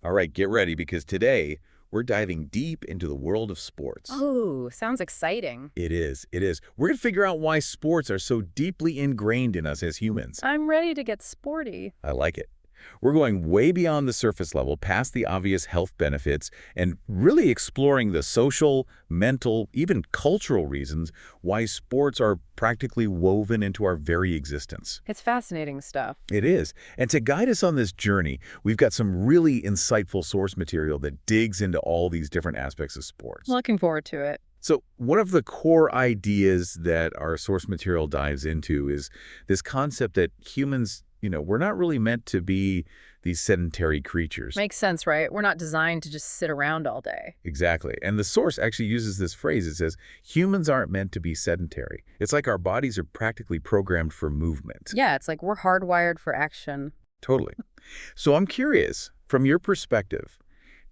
All right, get ready because today we're diving deep into the world of sports. Oh, sounds exciting. It is. It is. We're going to figure out why sports are so deeply ingrained in us as humans. I'm ready to get sporty. I like it. We're going way beyond the surface level, past the obvious health benefits, and really exploring the social, mental, even cultural reasons why sports are practically woven into our very existence. It's fascinating stuff. It is. And to guide us on this journey, we've got some really insightful source material that digs into all these different aspects of sports. Looking forward to it. So one of the core ideas that our source material dives into is this concept that humans, we're not really meant to be these sedentary creatures. Makes sense, right? We're not designed to just sit around all day. Exactly. And the source actually uses this phrase. It says, humans aren't meant to be sedentary. It's like our bodies are practically programmed for movement. Yeah, it's like we're hardwired for action. Totally. So I'm curious, from your perspective,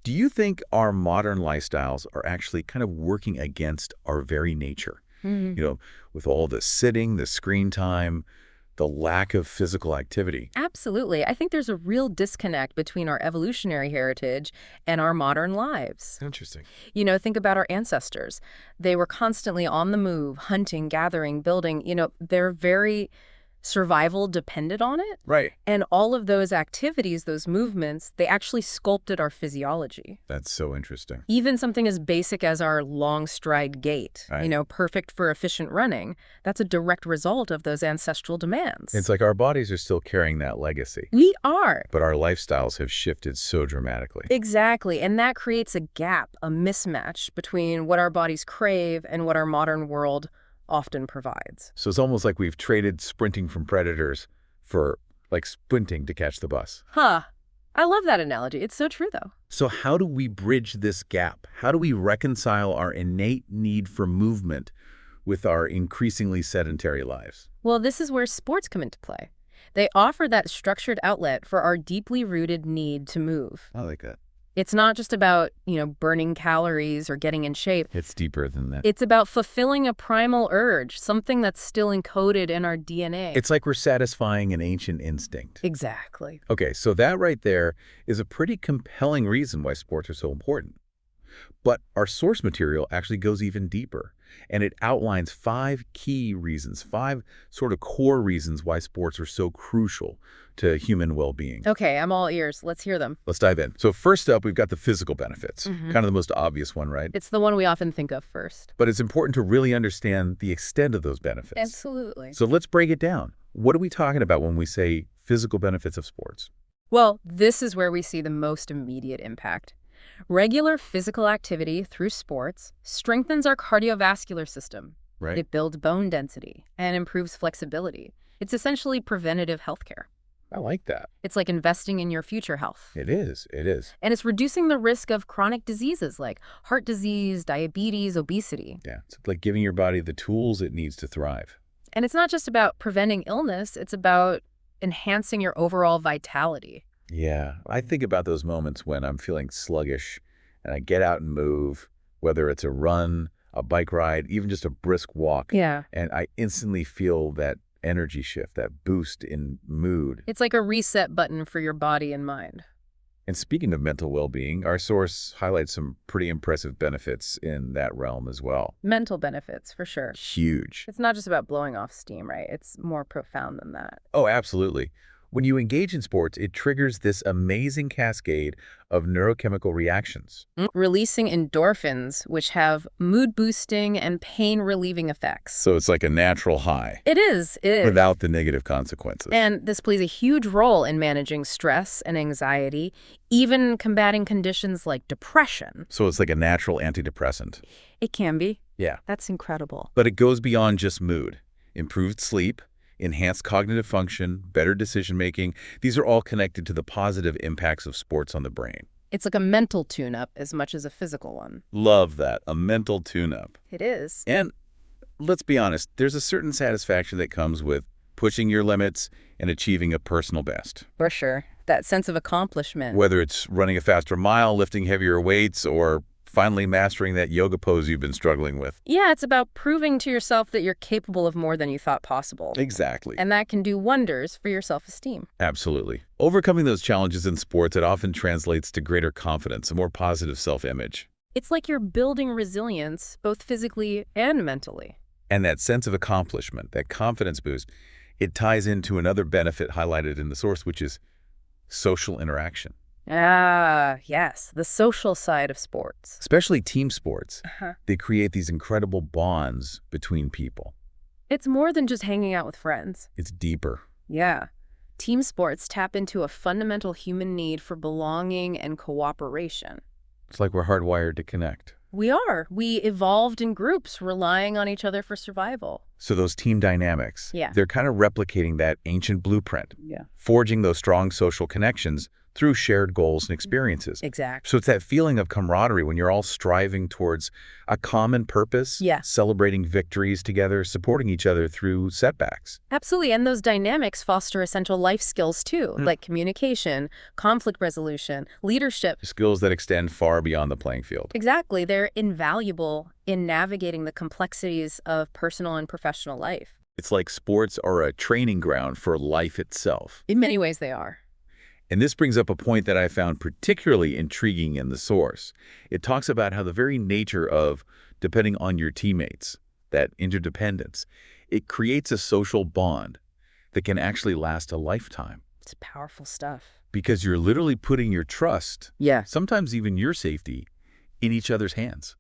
do you think our modern lifestyles are actually kind of working against our very nature? With all the sitting, the screen time, the lack of physical activity. Absolutely. I think there's a real disconnect between our evolutionary heritage and our modern lives. Interesting. Think about our ancestors. They were constantly on the move, hunting, gathering, building. They're very survival depended on it. Right. And all of those activities, those movements, they actually sculpted our physiology. That's so interesting. Even something as basic as our long stride gait, Right. Perfect for efficient running, that's a direct result of those ancestral demands. It's like our bodies are still carrying that legacy, We are. but our lifestyles have shifted so dramatically. Exactly. And that creates a gap, a mismatch between what our bodies crave and what our modern world often provides. So it's almost like we've traded sprinting from predators for like sprinting to catch the bus. Huh. I love that analogy. It's so true, though. So how do we bridge this gap? How do we reconcile our innate need for movement with our increasingly sedentary lives? Well, this is where sports come into play. They offer that structured outlet for our deeply rooted need to move. I like that. It's not just about, burning calories or getting in shape. It's deeper than that. It's about fulfilling a primal urge, something that's still encoded in our DNA. It's like we're satisfying an ancient instinct. Exactly. Okay, so that right there is a pretty compelling reason why sports are so important. But our source material actually goes even deeper, and it outlines 5 key reasons, 5 sort of core reasons why sports are so crucial to human well-being. Okay, I'm all ears. Let's hear them. Let's dive in. So first up, we've got the physical benefits, kind of the most obvious one, right? It's the one we often think of first. But it's important to really understand the extent of those benefits. Absolutely. So let's break it down. What are we talking about when we say physical benefits of sports? Well, this is where we see the most immediate impact. Regular physical activity through sports strengthens our cardiovascular system. Right. It builds bone density and improves flexibility. It's essentially preventative healthcare. I like that. It's like investing in your future health. It is. It is. And it's reducing the risk of chronic diseases like heart disease, diabetes, obesity. Yeah. It's like giving your body the tools it needs to thrive. And it's not just about preventing illness, it's about enhancing your overall vitality. Yeah. I think about those moments when I'm feeling sluggish and I get out and move, whether it's a run, a bike ride, even just a brisk walk. Yeah. And I instantly feel that energy shift, that boost in mood. It's like a reset button for your body and mind. And speaking of mental well-being, our source highlights some pretty impressive benefits in that realm as well. Mental benefits, for sure. Huge. It's not just about blowing off steam, right? It's more profound than that. Oh, absolutely. When you engage in sports, it triggers this amazing cascade of neurochemical reactions. Releasing endorphins, which have mood-boosting and pain-relieving effects. So it's like a natural high. It is. Without the negative consequences. And this plays a huge role in managing stress and anxiety, even combating conditions like depression. So it's like a natural antidepressant. It can be. Yeah. That's incredible. But it goes beyond just mood. Improved sleep, enhanced cognitive function, better decision-making. These are all connected to the positive impacts of sports on the brain. It's like a mental tune-up as much as a physical one. Love that. A mental tune-up. It is. And let's be honest, there's a certain satisfaction that comes with pushing your limits and achieving a personal best. For sure. That sense of accomplishment. Whether it's running a faster mile, lifting heavier weights, or finally mastering that yoga pose you've been struggling with. Yeah, it's about proving to yourself that you're capable of more than you thought possible. Exactly. And that can do wonders for your self-esteem. Absolutely. Overcoming those challenges in sports, it often translates to greater confidence, a more positive self-image. It's like you're building resilience, both physically and mentally. And that sense of accomplishment, that confidence boost, it ties into another benefit highlighted in the source, which is social interaction. Ah, yes, the social side of sports. Especially team sports, Uh-huh. they create these incredible bonds between people. It's more than just hanging out with friends. It's deeper. Yeah. Team sports tap into a fundamental human need for belonging and cooperation. It's like we're hardwired to connect. We are. We evolved in groups, relying on each other for survival. So those team dynamics, Yeah. they're kind of replicating that ancient blueprint, Yeah. forging those strong social connections through shared goals and experiences. Exactly. So it's that feeling of camaraderie when you're all striving towards a common purpose, Yeah. celebrating victories together, supporting each other through setbacks. Absolutely. And those dynamics foster essential life skills too, like communication, conflict resolution, leadership. Skills that extend far beyond the playing field. Exactly. They're invaluable in navigating the complexities of personal and professional life. It's like sports are a training ground for life itself. In many ways, they are. And this brings up a point that I found particularly intriguing in the source. It talks about how the very nature of depending on your teammates, that interdependence, it creates a social bond that can actually last a lifetime. It's powerful stuff. Because you're literally putting your trust, Yeah. sometimes even your safety, in each other's hands.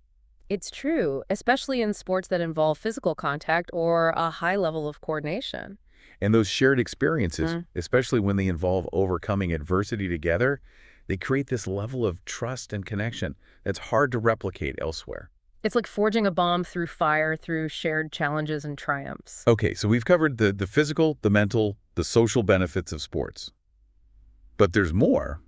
It's true, especially in sports that involve physical contact or a high level of coordination. And those shared experiences, especially when they involve overcoming adversity together, they create this level of trust and connection that's hard to replicate elsewhere. It's like forging a bond through fire, through shared challenges and triumphs. Okay, so we've covered the physical, the mental, the social benefits of sports. But there's more.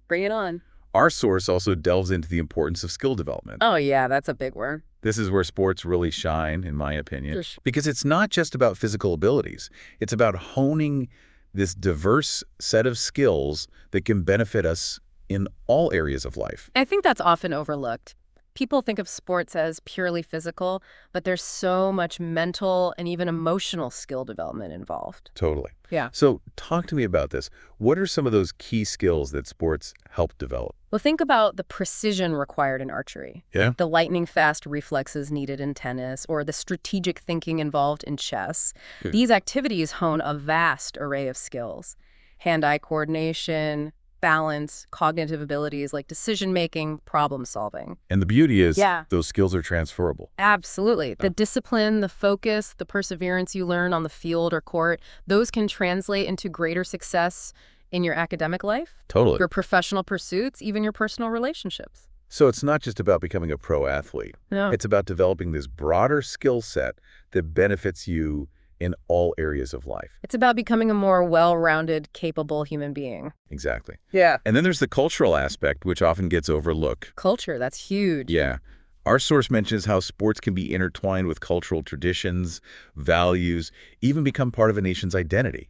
Bring it on. Our source also delves into the importance of skill development. Oh, yeah, that's a big one. This is where sports really shine, in my opinion, For sure. because it's not just about physical abilities. It's about honing this diverse set of skills that can benefit us in all areas of life. I think that's often overlooked. People think of sports as purely physical, but there's so much mental and even emotional skill development involved. Totally. Yeah. So talk to me about this. What are some of those key skills that sports help develop? Well, think about the precision required in archery, Yeah. the lightning-fast reflexes needed in tennis, or the strategic thinking involved in chess. Yeah. These activities hone a vast array of skills. Hand-eye coordination, balance, cognitive abilities like decision-making, problem-solving. And the beauty is Yeah. those skills are transferable. Absolutely. The discipline, the focus, the perseverance you learn on the field or court, those can translate into greater success in your academic life, Totally. your professional pursuits, even your personal relationships. So it's not just about becoming a pro athlete. No. It's about developing this broader skill set that benefits you in all areas of life. It's about becoming a more well-rounded, capable human being. Exactly. Yeah. And then there's the cultural aspect, which often gets overlooked. Culture, that's huge. Yeah. Our source mentions how sports can be intertwined with cultural traditions, values, even become part of a nation's identity.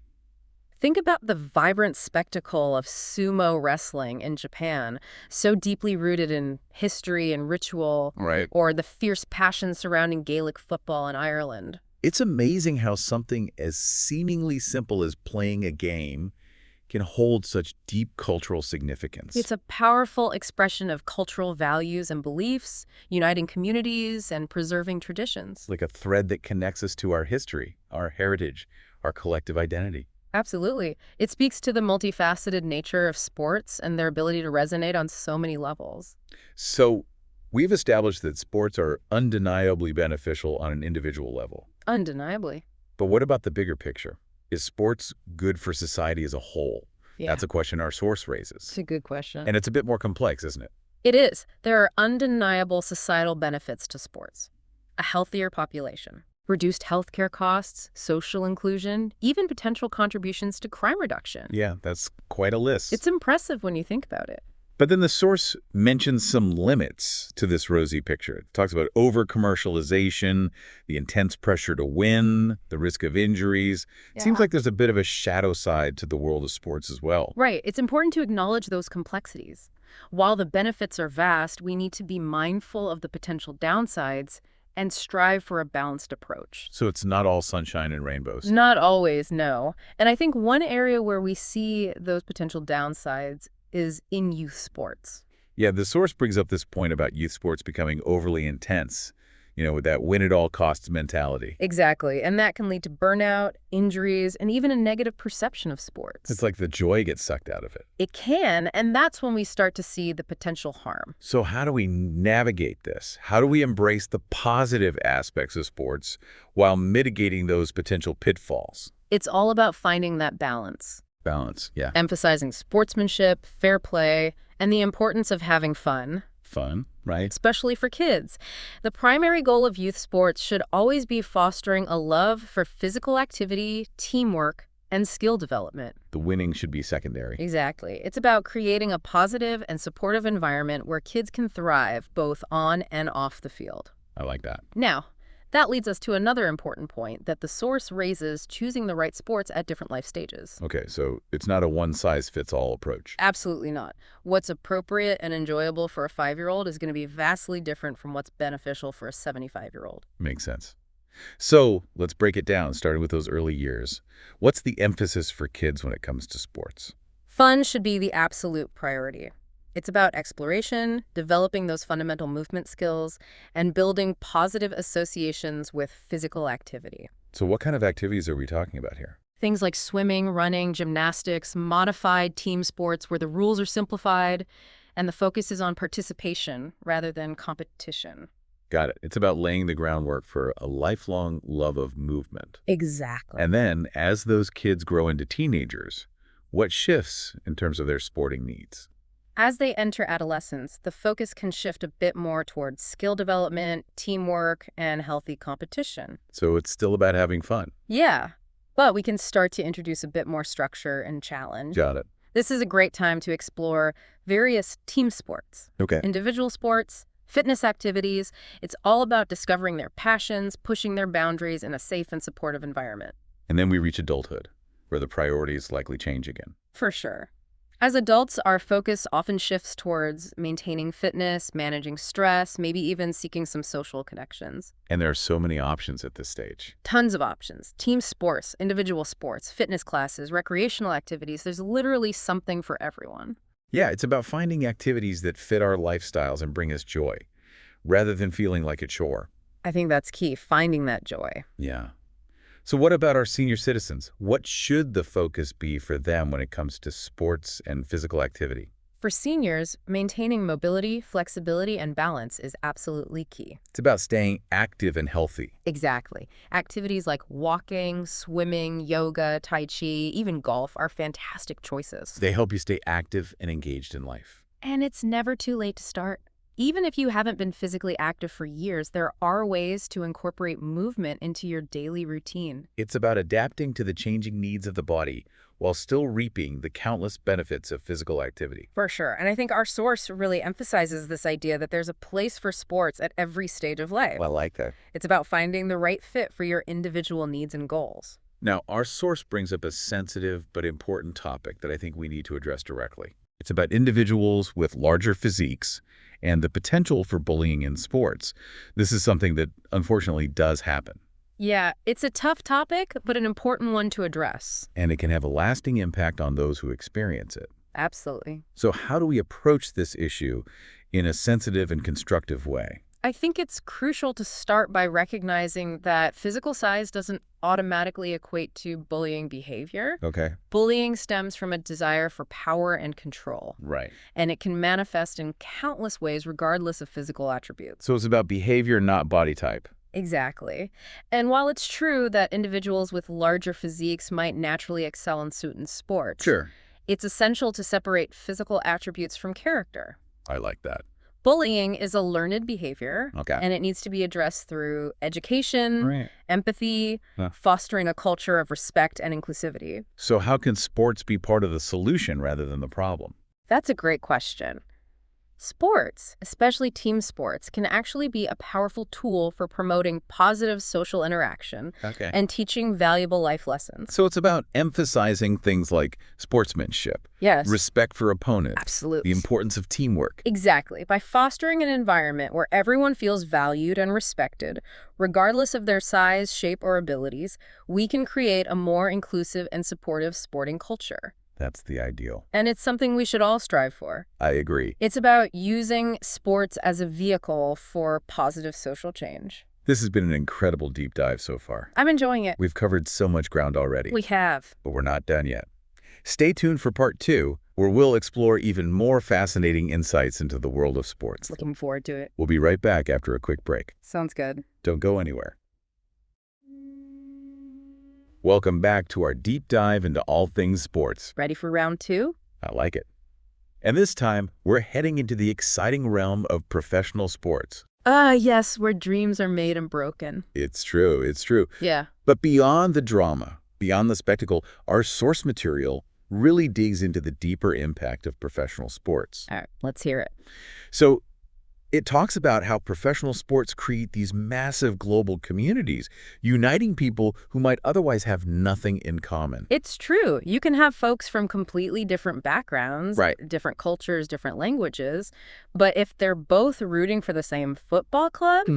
Think about the vibrant spectacle of sumo wrestling in Japan, so deeply rooted in history and ritual, Right. or the fierce passion surrounding Gaelic football in Ireland. It's amazing how something as seemingly simple as playing a game can hold such deep cultural significance. It's a powerful expression of cultural values and beliefs, uniting communities and preserving traditions. like a thread that connects us to our history, our heritage, our collective identity. Absolutely. It speaks to the multifaceted nature of sports and their ability to resonate on so many levels. So we've established that sports are undeniably beneficial on an individual level. Undeniably. But what about the bigger picture? Is sports good for society as a whole? Yeah. That's a question our source raises. It's a good question. And it's a bit more complex, isn't it? It is. There are undeniable societal benefits to sports. A healthier population, reduced healthcare costs, social inclusion, even potential contributions to crime reduction. Yeah, that's quite a list. It's impressive when you think about it. But then the source mentions some limits to this rosy picture. It talks about over-commercialization, the intense pressure to win, the risk of injuries. It seems Yeah. like there's a bit of a shadow side to the world of sports as well. Right. It's important to acknowledge those complexities. While the benefits are vast, we need to be mindful of the potential downsides and strive for a balanced approach. So it's not all sunshine and rainbows. Not always, no. And I think one area where we see those potential downsides is in youth sports. Yeah, the source brings up this point about youth sports becoming overly intense, with that win-at-all-costs mentality. Exactly. And that can lead to burnout, injuries, and even a negative perception of sports. It's like the joy gets sucked out of it. It can, and that's when we start to see the potential harm. So how do we navigate this? How do we embrace the positive aspects of sports while mitigating those potential pitfalls? It's all about finding that balance. Balance, yeah. Emphasizing sportsmanship, fair play, and the importance of having fun. Fun, right? Especially for kids. The primary goal of youth sports should always be fostering a love for physical activity, teamwork, and skill development. The winning should be secondary. Exactly. It's about creating a positive and supportive environment where kids can thrive both on and off the field. I like that. Now, that leads us to another important point that the source raises: choosing the right sports at different life stages. Okay, so it's not a one-size-fits-all approach. Absolutely not. What's appropriate and enjoyable for a 5-year-old is going to be vastly different from what's beneficial for a 75-year-old. Makes sense. So let's break it down, starting with those early years. What's the emphasis for kids when it comes to sports? Fun should be the absolute priority. It's about exploration, developing those fundamental movement skills, and building positive associations with physical activity. So what kind of activities are we talking about here? Things like swimming, running, gymnastics, modified team sports where the rules are simplified and the focus is on participation rather than competition. Got it. It's about laying the groundwork for a lifelong love of movement. Exactly. And then, as those kids grow into teenagers, what shifts in terms of their sporting needs? As they enter adolescence, the focus can shift a bit more towards skill development, teamwork, and healthy competition. So it's still about having fun. Yeah, but we can start to introduce a bit more structure and challenge. Got it. This is a great time to explore various team sports, Okay. individual sports, fitness activities. It's all about discovering their passions, pushing their boundaries in a safe and supportive environment. And then we reach adulthood, where the priorities likely change again. For sure. As adults, our focus often shifts towards maintaining fitness, managing stress, maybe even seeking some social connections. And there are so many options at this stage. Tons of options. Team sports, individual sports, fitness classes, recreational activities. There's literally something for everyone. Yeah, it's about finding activities that fit our lifestyles and bring us joy, rather than feeling like a chore. I think that's key, finding that joy. Yeah. So what about our senior citizens? What should the focus be for them when it comes to sports and physical activity? For seniors, maintaining mobility, flexibility, and balance is absolutely key. It's about staying active and healthy. Exactly. Activities like walking, swimming, yoga, tai chi, even golf are fantastic choices. They help you stay active and engaged in life. And it's never too late to start. Even if you haven't been physically active for years, there are ways to incorporate movement into your daily routine. It's about adapting to the changing needs of the body while still reaping the countless benefits of physical activity. For sure. And I think our source really emphasizes this idea that there's a place for sports at every stage of life. Well, I like that. It's about finding the right fit for your individual needs and goals. Now, our source brings up a sensitive but important topic that I think we need to address directly. It's about individuals with larger physiques and the potential for bullying in sports. This is something that unfortunately does happen. Yeah, it's a tough topic, but an important one to address. And it can have a lasting impact on those who experience it. Absolutely. So how do we approach this issue in a sensitive and constructive way? I think it's crucial to start by recognizing that physical size doesn't automatically equate to bullying behavior. Okay. Bullying stems from a desire for power and control. Right. And it can manifest in countless ways regardless of physical attributes. So it's about behavior, not body type. Exactly. And while it's true that individuals with larger physiques might naturally excel in certain sports, Sure. it's essential to separate physical attributes from character. I like that. Bullying is a learned behavior, Okay. and it needs to be addressed through education, Right. empathy, Huh. fostering a culture of respect and inclusivity. So how can sports be part of the solution rather than the problem? That's a great question. Sports, especially team sports, can actually be a powerful tool for promoting positive social interaction Okay. and teaching valuable life lessons. So it's about emphasizing things like sportsmanship, Yes, respect for opponents, absolutely. the importance of teamwork. Exactly. By fostering an environment where everyone feels valued and respected, regardless of their size, shape, or abilities, we can create a more inclusive and supportive sporting culture. That's the ideal. And it's something we should all strive for. I agree. It's about using sports as a vehicle for positive social change. This has been an incredible deep dive so far. I'm enjoying it. We've covered so much ground already, We have. but we're not done yet. Stay tuned for part 2, where we'll explore even more fascinating insights into the world of sports. Looking forward to it. We'll be right back after a quick break. Sounds good. Don't go anywhere. Welcome back to our deep dive into all things sports. Ready for round 2? I like it. And this time, we're heading into the exciting realm of professional sports. Yes, where dreams are made and broken. It's true, it's true. Yeah. But beyond the drama, beyond the spectacle, our source material really digs into the deeper impact of professional sports. All right, let's hear it. So it talks about how professional sports create these massive global communities, uniting people who might otherwise have nothing in common. It's true. You can have folks from completely different backgrounds, Right. different cultures, different languages, but if they're both rooting for the same football club,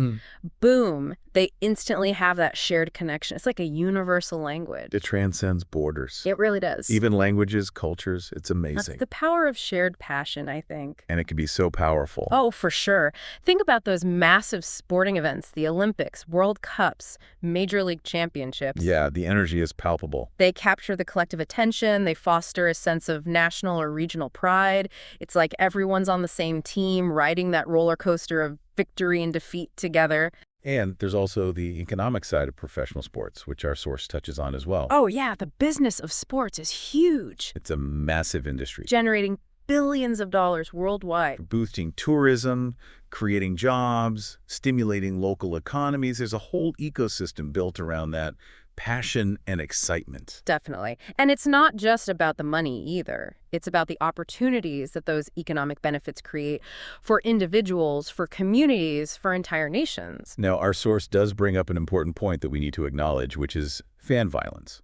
boom, they instantly have that shared connection. It's like a universal language. It transcends borders. It really does. Even languages, cultures, it's That's amazing. the power of shared passion, I think. And it can be so powerful. Oh, for sure. Think about those massive sporting events, the Olympics, World Cups, Major League Championships. Yeah, the energy is palpable. They capture the collective attention. They foster a sense of national or regional pride. It's like everyone's on the same team, riding that roller coaster of victory and defeat together. And there's also the economic side of professional sports, which our source touches on as well. Oh, yeah, the business of sports is huge, It's a massive industry. generating billions of dollars worldwide. Boosting tourism, creating jobs, stimulating local economies. There's a whole ecosystem built around that passion and excitement. Definitely. And it's not just about the money either. It's about the opportunities that those economic benefits create for individuals, for communities, for entire nations. Now, our source does bring up an important point that we need to acknowledge, which is fan violence.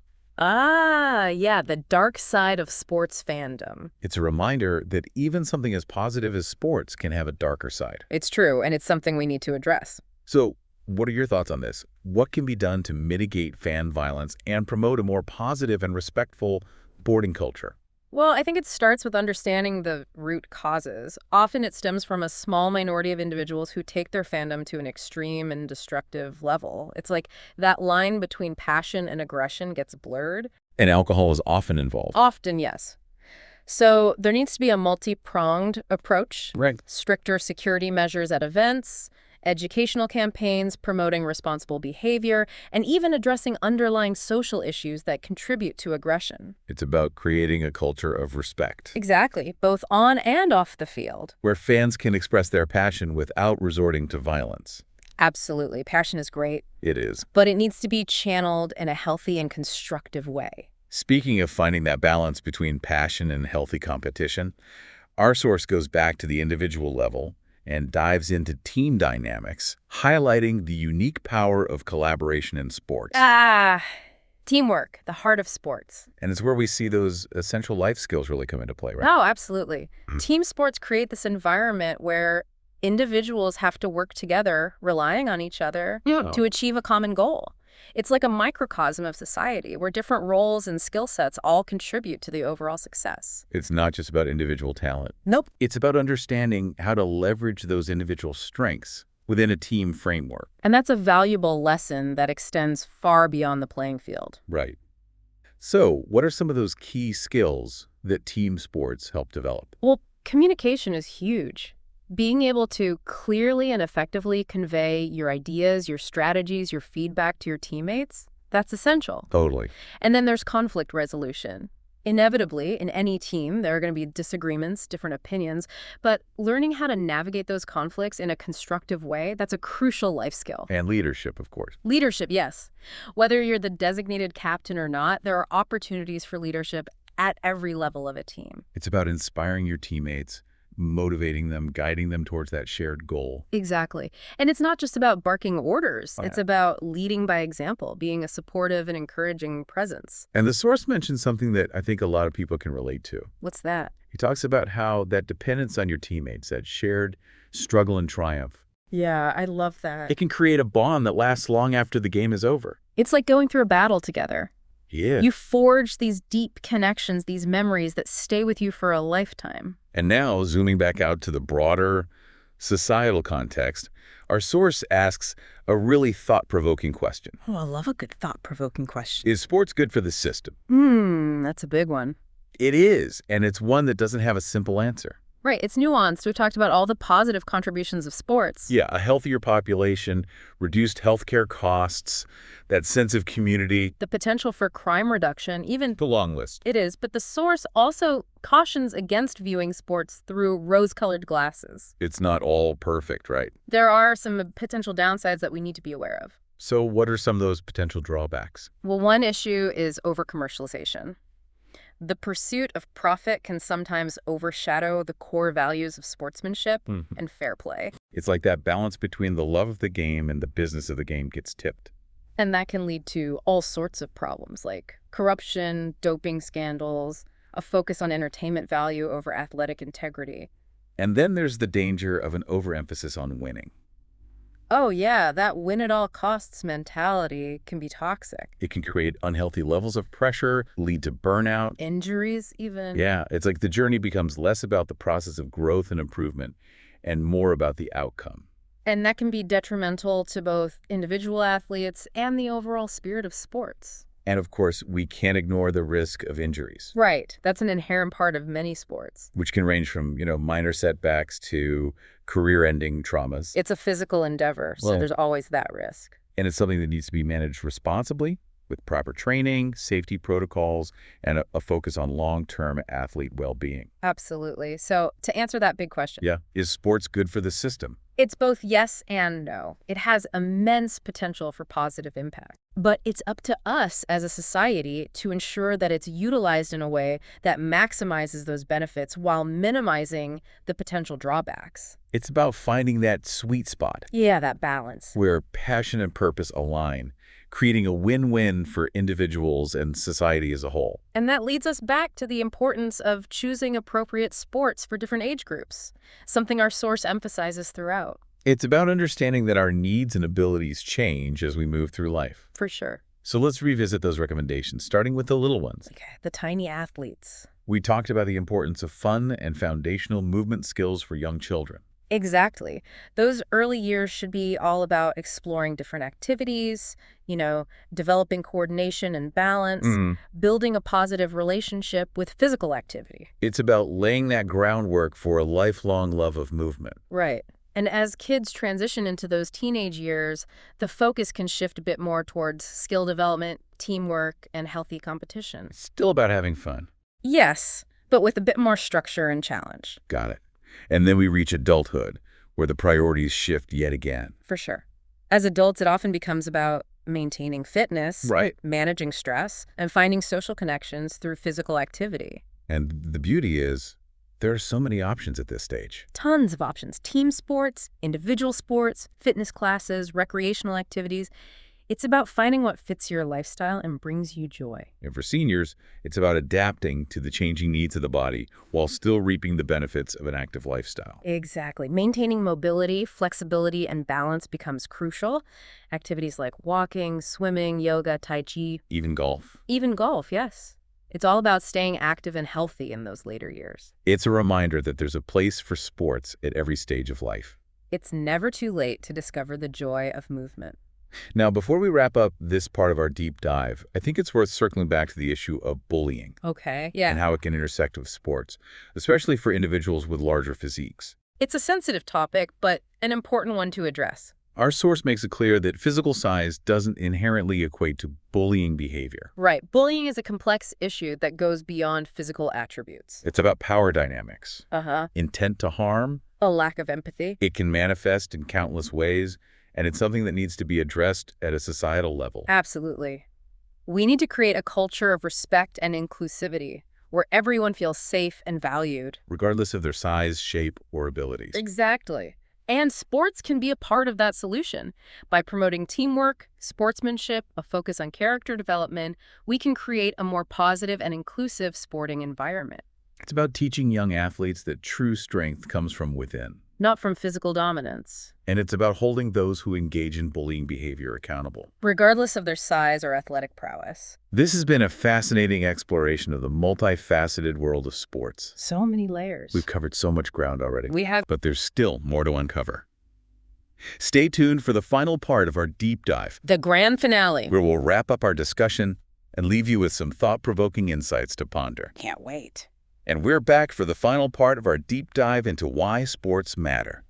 Yeah, the dark side of sports fandom. It's a reminder that even something as positive as sports can have a darker side. It's true, and it's something we need to address. So, what are your thoughts on this? What can be done to mitigate fan violence and promote a more positive and respectful sporting culture? Well, I think it starts with understanding the root causes. Often it stems from a small minority of individuals who take their fandom to an extreme and destructive level. It's like that line between passion and aggression gets blurred. And alcohol is often involved. Often, yes. So there needs to be a multi-pronged approach. Right. Stricter security measures at events, educational campaigns promoting responsible behavior, and even addressing underlying social issues that contribute to aggression. It's about creating a culture of respect, Exactly, both on and off the field. where fans can express their passion without resorting to violence. Absolutely. Passion is great, It is. but it needs to be channeled in a healthy and constructive way. Speaking of finding that balance between passion and healthy competition, our source goes back to the individual level and dives into team dynamics, highlighting the unique power of collaboration in sports. Teamwork, the heart of sports. And it's where we see those essential life skills really come into play, right? Oh, absolutely. Team sports create this environment where individuals have to work together, relying on each other to achieve a common goal. It's like a microcosm of society where different roles and skill sets all contribute to the overall success. It's not just about individual talent. Nope. It's about understanding how to leverage those individual strengths within a team framework. And that's a valuable lesson that extends far beyond the playing field. Right. So, what are some of those key skills that team sports help develop? Well, communication is huge. Being able to clearly and effectively convey your ideas, your strategies, your feedback to your teammates, that's essential. Totally. And then there's conflict resolution. Inevitably, in any team, there are going to be disagreements, different opinions, but learning how to navigate those conflicts in a constructive way, that's a crucial life skill. And leadership, of course. Leadership, yes. Whether you're the designated captain or not, there are opportunities for leadership at every level of a team. It's about inspiring your teammates, motivating them, guiding them towards that shared goal. Exactly. And it's not just about barking orders. Oh, It's yeah. about leading by example, being a supportive and encouraging presence. And the source mentions something that I think a lot of people can relate to. What's that? He talks about how that dependence on your teammates, that shared struggle and triumph, Yeah, I love that. it can create a bond that lasts long after the game is over. It's like going through a battle together. Yeah. You forge these deep connections, these memories that stay with you for a lifetime. And now, zooming back out to the broader societal context, our source asks a really thought-provoking question. Oh, I love a good thought-provoking question. Is sports good for the system? That's a big one. It is, and it's one that doesn't have a simple answer. Right, it's nuanced. We've talked about all the positive contributions of sports. Yeah, a healthier population, reduced healthcare costs, that sense of community. The potential for crime reduction, even The long list. it is, but the source also cautions against viewing sports through rose-colored glasses. It's not all perfect, right? There are some potential downsides that we need to be aware of. So what are some of those potential drawbacks? Well, one issue is over-commercialization. The pursuit of profit can sometimes overshadow the core values of sportsmanship and fair play. It's like that balance between the love of the game and the business of the game gets tipped. And that can lead to all sorts of problems like corruption, doping scandals, a focus on entertainment value over athletic integrity. And then there's the danger of an overemphasis on winning. Oh yeah, that win-at-all-costs mentality can be toxic. It can create unhealthy levels of pressure, lead to burnout. Injuries even. Yeah, it's like the journey becomes less about the process of growth and improvement and more about the outcome. And that can be detrimental to both individual athletes and the overall spirit of sports. And of course, we can't ignore the risk of injuries, Right. That's an inherent part of many sports. which can range from, minor setbacks to career-ending traumas. It's a physical endeavor, so Well- there's always that risk. And it's something that needs to be managed responsibly with proper training, safety protocols, and a focus on long-term athlete well-being. Absolutely. So to answer that big question, Yeah. Is sports good for the system? it's both yes and no. It has immense potential for positive impact. But it's up to us as a society to ensure that it's utilized in a way that maximizes those benefits while minimizing the potential drawbacks. It's about finding that sweet spot Yeah, that balance. where passion and purpose align, creating a win-win for individuals and society as a whole. And that leads us back to the importance of choosing appropriate sports for different age groups, something our source emphasizes throughout. It's about understanding that our needs and abilities change as we move through life. For sure. So let's revisit those recommendations, starting with the little ones. Okay, the tiny athletes. We talked about the importance of fun and foundational movement skills for young children. Exactly. Those early years should be all about exploring different activities, developing coordination and balance, building a positive relationship with physical activity. It's about laying that groundwork for a lifelong love of movement. Right. And as kids transition into those teenage years, the focus can shift a bit more towards skill development, teamwork, and healthy competition. It's still about having fun. Yes, but with a bit more structure and challenge. Got it. And then we reach adulthood, where the priorities shift yet again. For sure. As adults, it often becomes about maintaining fitness, Right. managing stress, and finding social connections through physical activity. And the beauty is, there are so many options at this stage. Tons of options. Team sports, individual sports, fitness classes, recreational activities. It's about finding what fits your lifestyle and brings you joy. And for seniors, it's about adapting to the changing needs of the body while still reaping the benefits of an active lifestyle. Exactly. Maintaining mobility, flexibility, and balance becomes crucial. Activities like walking, swimming, yoga, tai chi, Even golf. even golf, yes. It's all about staying active and healthy in those later years. It's a reminder that there's a place for sports at every stage of life. It's never too late to discover the joy of movement. Now, before we wrap up this part of our deep dive, I think it's worth circling back to the issue of bullying Okay. Yeah. and how it can intersect with sports, especially for individuals with larger physiques. It's a sensitive topic, but an important one to address. Our source makes it clear that physical size doesn't inherently equate to bullying behavior. Right. Bullying is a complex issue that goes beyond physical attributes. It's about power dynamics, intent to harm. A lack of empathy. It can manifest in countless ways, and it's something that needs to be addressed at a societal level. Absolutely. We need to create a culture of respect and inclusivity where everyone feels safe and valued. regardless of their size, shape, or abilities. Exactly. And sports can be a part of that solution. By promoting teamwork, sportsmanship, a focus on character development, we can create a more positive and inclusive sporting environment. It's about teaching young athletes that true strength comes from within. Not from physical dominance. And it's about holding those who engage in bullying behavior accountable. Regardless of their size or athletic prowess. This has been a fascinating exploration of the multifaceted world of sports. So many layers. We've covered so much ground already. We have. But there's still more to uncover. Stay tuned for the final part of our deep dive, The grand finale. where we'll wrap up our discussion and leave you with some thought-provoking insights to ponder. Can't wait. And we're back for the final part of our deep dive into why sports matter.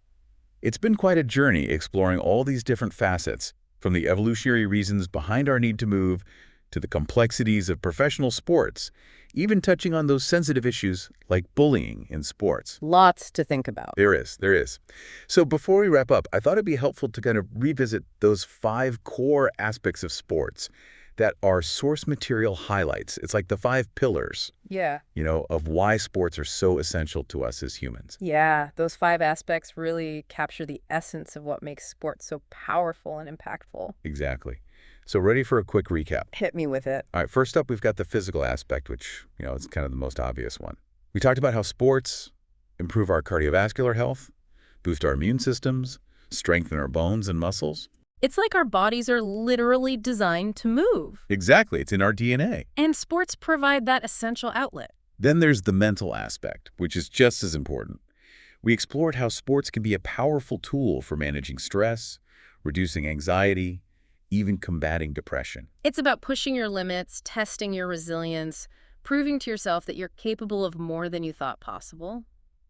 It's been quite a journey exploring all these different facets, from the evolutionary reasons behind our need to move to the complexities of professional sports, even touching on those sensitive issues like bullying in sports. Lots to think about. There is. So before we wrap up, I thought it'd be helpful to kind of revisit those 5 core aspects of sports that are source material highlights. It's like the 5 pillars, Yeah. of why sports are so essential to us as humans. Yeah, those 5 aspects really capture the essence of what makes sports so powerful and impactful. Exactly. So ready for a quick recap? Hit me with it. All right, first up, we've got the physical aspect, which, is kind of the most obvious one. We talked about how sports improve our cardiovascular health, boost our immune systems, strengthen our bones and muscles. It's like our bodies are literally designed to move. Exactly, it's in our DNA. And sports provide that essential outlet. Then there's the mental aspect, which is just as important. We explored how sports can be a powerful tool for managing stress, reducing anxiety, even combating depression. It's about pushing your limits, testing your resilience, proving to yourself that you're capable of more than you thought possible.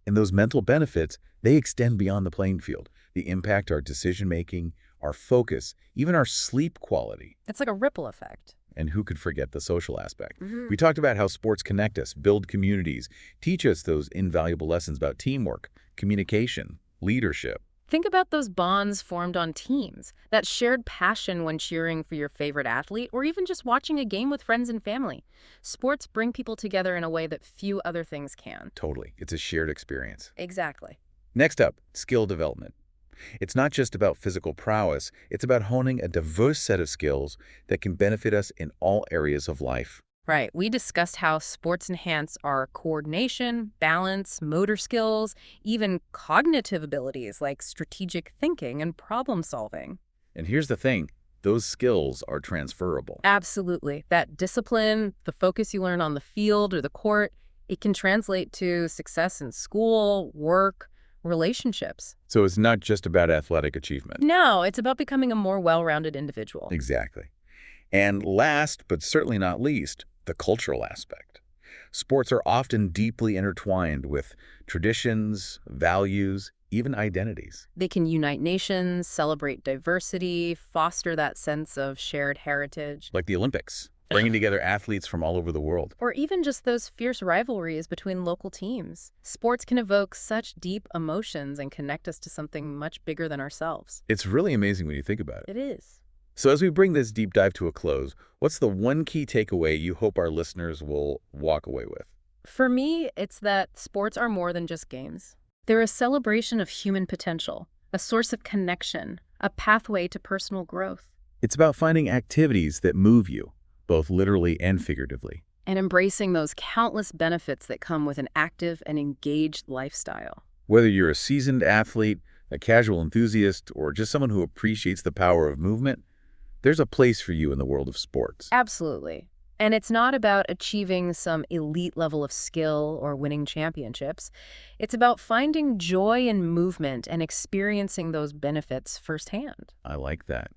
And those mental benefits, they extend beyond the playing field. They impact our decision-making, our focus, even our sleep quality. It's like a ripple effect. And who could forget the social aspect? Mm-hmm. We talked about how sports connect us, build communities, teach us those invaluable lessons about teamwork, communication, leadership. Think about those bonds formed on teams, that shared passion when cheering for your favorite athlete, or even just watching a game with friends and family. Sports bring people together in a way that few other things can. Totally. It's a shared experience. Exactly. Next up, skill development. It's not just about physical prowess, it's about honing a diverse set of skills that can benefit us in all areas of life. Right. We discussed how sports enhance our coordination, balance, motor skills, even cognitive abilities like strategic thinking and problem solving. And here's the thing, those skills are transferable. Absolutely. That discipline, the focus you learn on the field or the court, it can translate to success in school, work, relationships. So it's not just about athletic achievement. No, it's about becoming a more well-rounded individual. Exactly. And last, but certainly not least, the cultural aspect. Sports are often deeply intertwined with traditions, values, even identities. They can unite nations, celebrate diversity, foster that sense of shared heritage. Like the Olympics, bringing together athletes from all over the world. Or even just those fierce rivalries between local teams. Sports can evoke such deep emotions and connect us to something much bigger than ourselves. It's really amazing when you think about it. It is. So as we bring this deep dive to a close, what's the one key takeaway you hope our listeners will walk away with? For me, it's that sports are more than just games. They're a celebration of human potential, a source of connection, a pathway to personal growth. It's about finding activities that move you, both literally and figuratively. And embracing those countless benefits that come with an active and engaged lifestyle. Whether you're a seasoned athlete, a casual enthusiast, or just someone who appreciates the power of movement, there's a place for you in the world of sports. Absolutely. And it's not about achieving some elite level of skill or winning championships. It's about finding joy in movement and experiencing those benefits firsthand. I like that.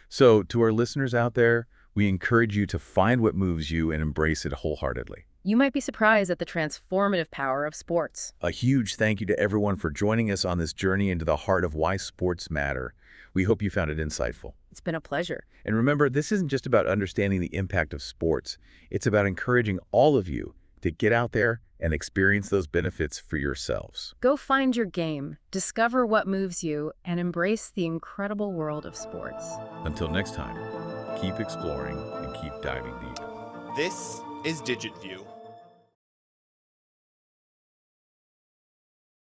So to our listeners out there, we encourage you to find what moves you and embrace it wholeheartedly. You might be surprised at the transformative power of sports. A huge thank you to everyone for joining us on this journey into the heart of why sports matter. We hope you found it insightful. It's been a pleasure. And remember, this isn't just about understanding the impact of sports. It's about encouraging all of you to get out there and experience those benefits for yourselves. Go find your game, discover what moves you, and embrace the incredible world of sports. Until next time, keep exploring and keep diving deep. This is DigitView.